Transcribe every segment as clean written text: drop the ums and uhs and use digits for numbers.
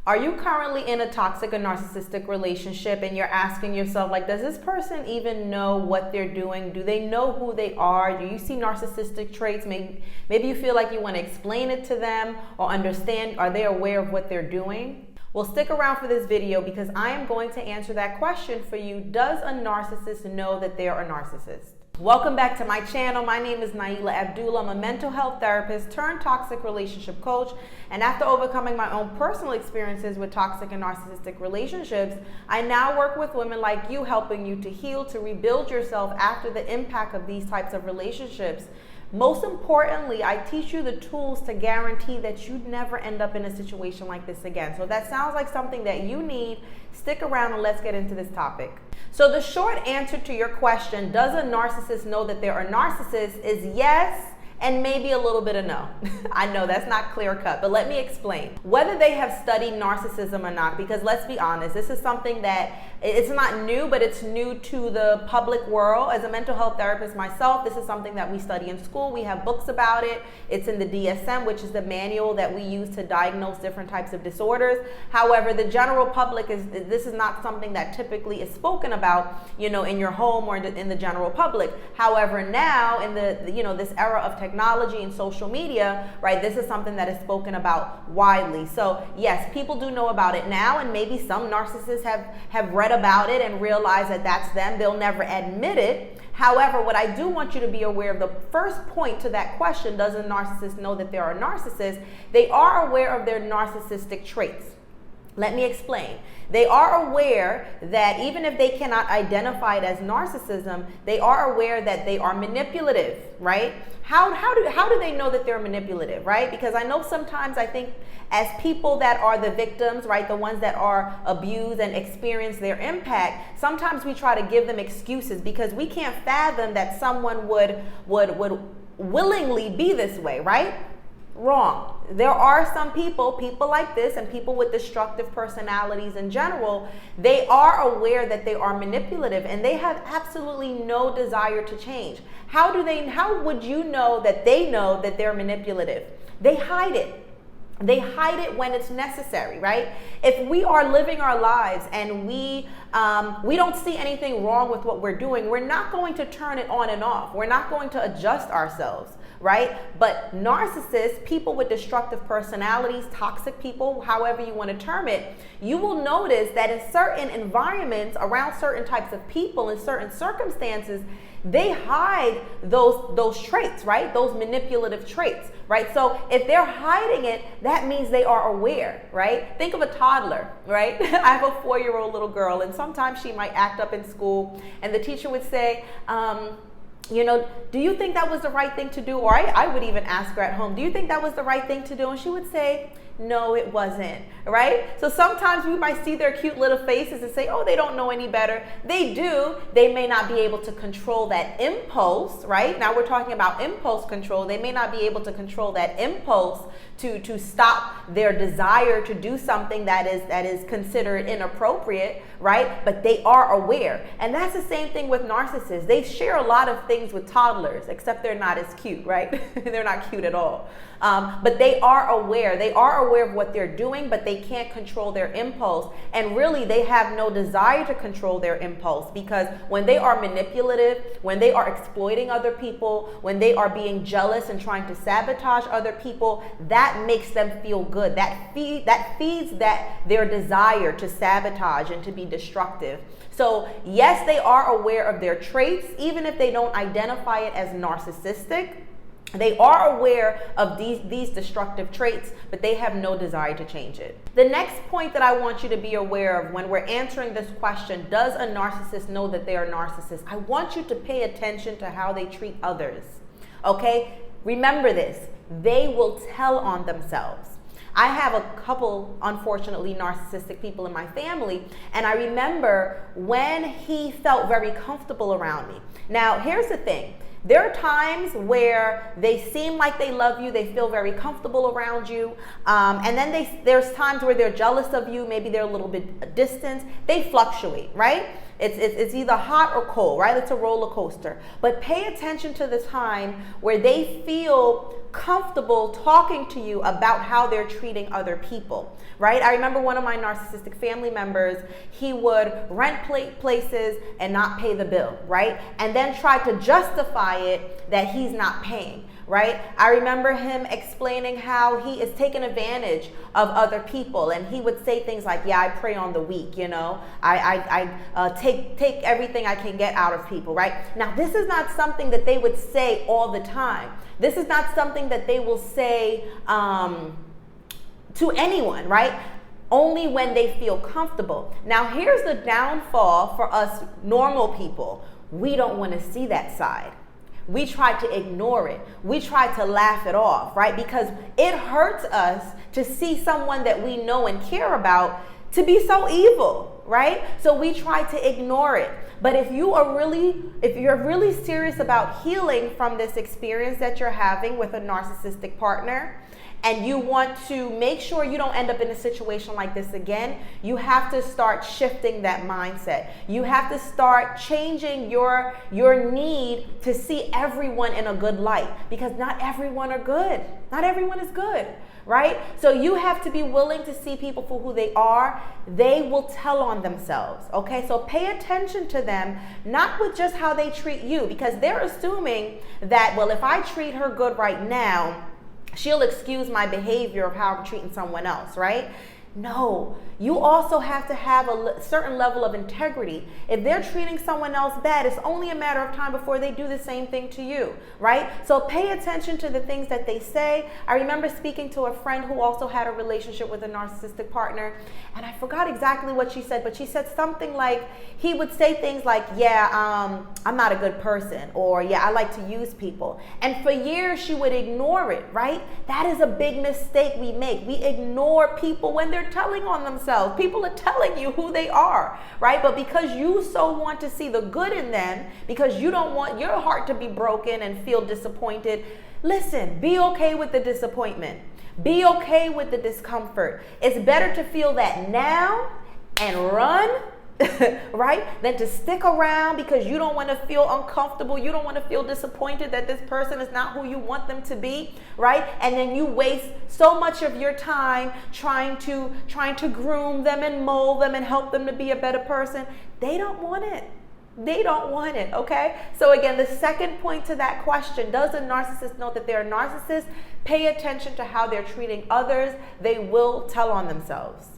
Are you currently in a toxic or narcissistic relationship and you're asking yourself, like, does this person even know what they're doing? Do they know who they are? Do you see narcissistic traits? Maybe you feel like you want to explain it to them or understand. Are they aware of what they're doing? Well, stick around for this video because I am going to answer that question for you. Does a narcissist know that they're a narcissist? Welcome back to my channel. My name is Naila Abdullah. I'm a mental health therapist turned toxic relationship coach. And after overcoming my own personal experiences with toxic and narcissistic relationships, I now work with women like you, helping you to heal, to rebuild yourself after the impact of these types of relationships. Most importantly, I teach you the tools to guarantee that you'd never end up in a situation like this again. So if that sounds like something that you need, stick around and let's get into this topic. So the short answer to your question, does a narcissist know that they're a narcissist, is yes, and maybe a little bit of no. I know that's not clear cut, but let me explain. Whether they have studied narcissism or not, because let's be honest, this is something that it's not new, but it's new to the public world. As a mental health therapist myself, this is something that we study in school. We have books about it. It's in the DSM, which is the manual that we use to diagnose different types of disorders. However, the general public this is not something that typically is spoken about, in your home or in the general public. However, now in this era of technology and social media, right, this is something that is spoken about widely. So yes, people do know about it now, and maybe some narcissists have read about it and realize that that's them. They'll never admit it. However, what I do want you to be aware of, the first point to that question, does a narcissist know that they're a narcissist? They are aware of their narcissistic traits. Let me explain. They are aware that even if they cannot identify it as narcissism, they are aware that they are manipulative, right? How do they know that they're manipulative, right? Because I know sometimes I think as people that are the victims, right, the ones that are abused and experience their impact, sometimes we try to give them excuses because we can't fathom that someone would willingly be this way, right? Wrong. There are some people like this, and people with destructive personalities in general, they are aware that they are manipulative and they have absolutely no desire to change. How would you know that they know that they're manipulative? They hide it. They hide it when it's necessary, right? If we are living our lives and we don't see anything wrong with what we're doing, we're not going to turn it on and off. We're not going to adjust ourselves, right? But narcissists, people with destructive personalities, toxic people, however you want to term it, you will notice that in certain environments, around certain types of people, in certain circumstances, they hide those traits, right? Those manipulative traits, right? So if they're hiding it, that means they are aware, right? Think of a toddler, right? I have a 4-year-old little girl, and sometimes she might act up in school, and the teacher would say, do you think that was the right thing to do? Or I would even ask her at home, do you think that was the right thing to do? And she would say, no, it wasn't, right? So sometimes we might see their cute little faces and say, oh, they don't know any better. They do. They may not be able to control that impulse, right? Now we're talking about impulse control. They may not be able to control that impulse to stop their desire to do something that is considered inappropriate, right? But they are aware. And that's the same thing with narcissists. They share a lot of things with toddlers, except they're not as cute, right? They're not cute at all. But they are aware. They are aware of what they're doing, but they can't control their impulse. And really, they have no desire to control their impulse, because when they are manipulative, when they are exploiting other people, when they are being jealous and trying to sabotage other people, that makes them feel good. That feeds their desire to sabotage and to be destructive. So yes, they are aware of their traits, even if they don't identify it as narcissistic. They are aware of these destructive traits, but they have no desire to change it. The next point that I want you to be aware of when we're answering this question, does a narcissist know that they are narcissists? I want you to pay attention to how they treat others, okay? Remember this, they will tell on themselves. I have a couple, unfortunately, narcissistic people in my family, and I remember when he felt very comfortable around me. Now, here's the thing. There are times where they seem like they love you, they feel very comfortable around you, and then there's times where they're jealous of you, maybe they're a little bit distant. They fluctuate, right? It's either hot or cold, right? It's a roller coaster. But pay attention to the time where they feel comfortable talking to you about how they're treating other people, right? I remember one of my narcissistic family members, he would rent places and not pay the bill, right? And then try to justify it that he's not paying, right? I remember him explaining how he is taking advantage of other people, and he would say things like, yeah, I prey on the weak, you know, I take everything I can get out of people, right? Now, this is not something that they would say all the time. This is not something that they will say to anyone, right? Only when they feel comfortable. Now, here's the downfall for us normal people. We don't want to see that side. We try to ignore it. We try to laugh it off, right? Because it hurts us to see someone that we know and care about to be so evil, right? So we try to ignore it. But if you're really serious about healing from this experience that you're having with a narcissistic partner, and you want to make sure you don't end up in a situation like this again, you have to start shifting that mindset. You have to start changing your need to see everyone in a good light, because not everyone are good. Not everyone is good, right? So you have to be willing to see people for who they are. They will tell on themselves, okay? So pay attention to them, not with just how they treat you, because they're assuming that, well, if I treat her good right now, she'll excuse my behavior of how I'm treating someone else, right? No, you also have to have a certain level of integrity. If they're treating someone else bad, it's only a matter of time before they do the same thing to you, right? So pay attention to the things that they say. I remember speaking to a friend who also had a relationship with a narcissistic partner, and I forgot exactly what she said, but she said something like, he would say things like, yeah, I'm not a good person, or yeah, I like to use people. And for years she would ignore it, right? That is a big mistake we make. We ignore people when they're telling on themselves. People are telling you who they are, right? But because you so want to see the good in them, because you don't want your heart to be broken and feel disappointed, listen, be okay with the disappointment. Be okay with the discomfort. It's better to feel that now and run, right, than to stick around because you don't want to feel uncomfortable. You don't want to feel disappointed that this person is not who you want them to be, right? And then you waste so much of your time trying to groom them and mold them and help them to be a better person. They don't want it. They don't want it, okay? So again, the second point to that question, does a narcissist know that they're a narcissist? Pay attention to how they're treating others. They will tell on themselves.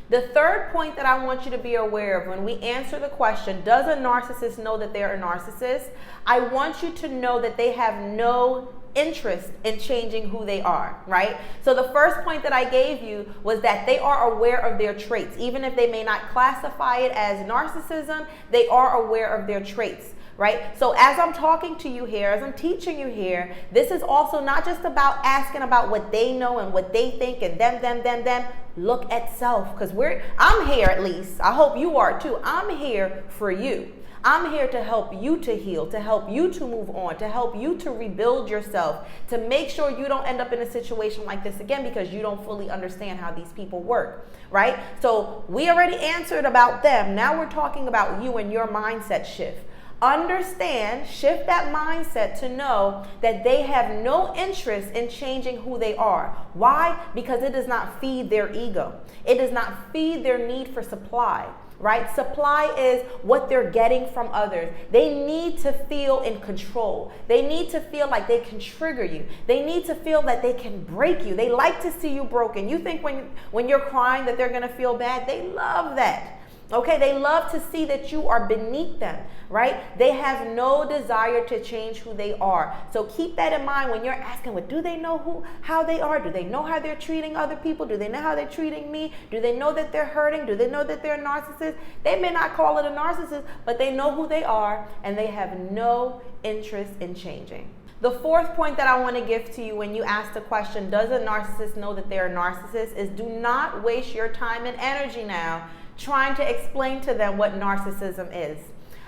The third point that I want you to be aware of when we answer the question, does a narcissist know that they're a narcissist? I want you to know that they have no interest in changing who they are, right? So the first point that I gave you was that they are aware of their traits. Even if they may not classify it as narcissism, they are aware of their traits, right? So as I'm talking to you here, as I'm teaching you here, this is also not just about asking about what they know and what they think and them. Look at self, because I'm here, at least. I hope you are too. I'm here for you. I'm here to help you to heal, to help you to move on, to help you to rebuild yourself, to make sure you don't end up in a situation like this again because you don't fully understand how these people work, right? So we already answered about them. Now we're talking about you and your mindset shift. Understand, shift that mindset to know that they have no interest in changing who they are. Why? Because it does not feed their ego. It does not feed their need for supply, right? Supply is what they're getting from others. They need to feel in control. They need to feel like they can trigger you. They need to feel that they can break you. They like to see you broken. You think when you're crying that they're going to feel bad? They love that. Okay, they love to see that you are beneath them, right? They have no desire to change who they are. So keep that in mind when you're asking, well, do they know how they are? Do they know how they're treating other people? Do they know how they're treating me? Do they know that they're hurting? Do they know that they're a narcissist? They may not call it a narcissist, but they know who they are and they have no interest in changing. The fourth point that I want to give to you when you ask the question, does a narcissist know that they're a narcissist, is do not waste your time and energy now trying to explain to them what narcissism is.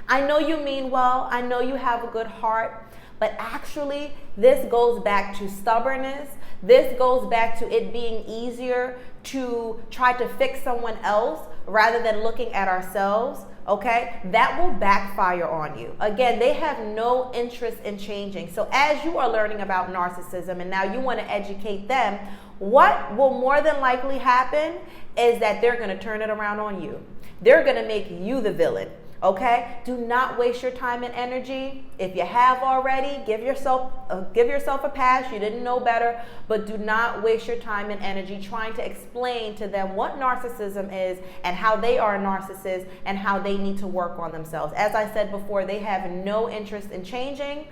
I know you mean well, I know you have a good heart, but actually this goes back to stubbornness. This goes back to it being easier to try to fix someone else rather than looking at ourselves. okay, that will backfire on you. Again, they have no interest in changing. So as you are learning about narcissism and now you want to educate them, what will more than likely happen is that they're going to turn it around on you. They're going to make you the villain. Okay? Do not waste your time and energy. If you have already, give yourself a pass. You didn't know better, but do not waste your time and energy trying to explain to them what narcissism is and how they are a narcissist and how they need to work on themselves. As I said before, they have no interest in changing.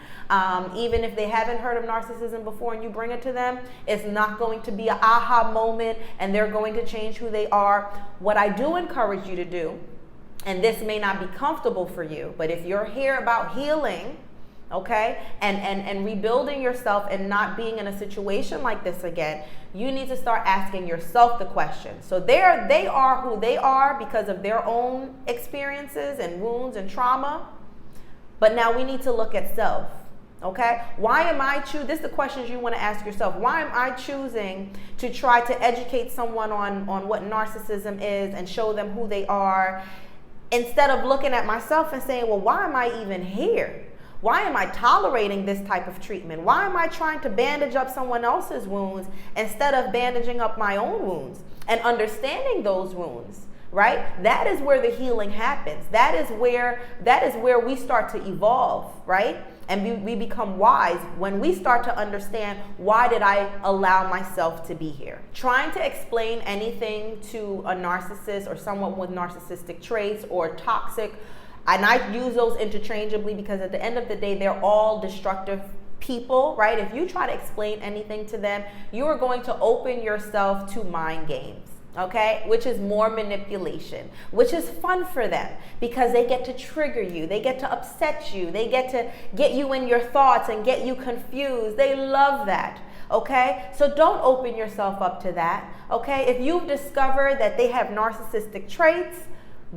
Even if they haven't heard of narcissism before and you bring it to them, it's not going to be an aha moment and they're going to change who they are. What I do encourage you to do, and this may not be comfortable for you, but if you're here about healing, okay, and rebuilding yourself and not being in a situation like this again, you need to start asking yourself the question. So they are who they are because of their own experiences and wounds and trauma. But now we need to look at self. Okay, why am I choosing? This is the questions you want to ask yourself. Why am I choosing to try to educate someone on what narcissism is and show them who they are, instead of looking at myself and saying, well, why am I even here? Why am I tolerating this type of treatment? Why am I trying to bandage up someone else's wounds instead of bandaging up my own wounds and understanding those wounds, right? That is where the healing happens. That is where we start to evolve, right? And we become wise when we start to understand, why did I allow myself to be here? Trying to explain anything to a narcissist or someone with narcissistic traits or toxic, and I use those interchangeably because at the end of the day, they're all destructive people, right? If you try to explain anything to them, you are going to open yourself to mind games. Okay, which is more manipulation, which is fun for them because they get to trigger you, they get to upset you, they get to get you in your thoughts and get you confused. They love that. Okay, so don't open yourself up to that. Okay, if you've discovered that they have narcissistic traits,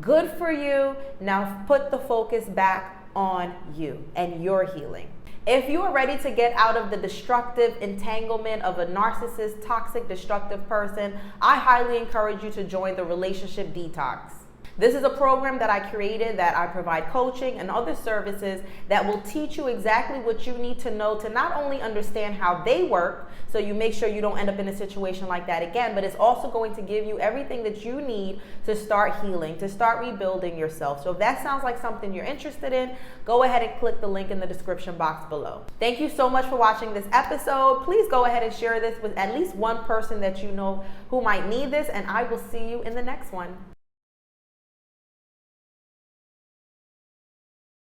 good for you. Now put the focus back on you and your healing. If you are ready to get out of the destructive entanglement of a narcissist, toxic, destructive person, I highly encourage you to join the Relationship Detox. This is a program that I created that I provide coaching and other services that will teach you exactly what you need to know to not only understand how they work, so you make sure you don't end up in a situation like that again, but it's also going to give you everything that you need to start healing, to start rebuilding yourself. So if that sounds like something you're interested in, go ahead and click the link in the description box below. Thank you so much for watching this episode. Please go ahead and share this with at least one person that you know who might need this, and I will see you in the next one.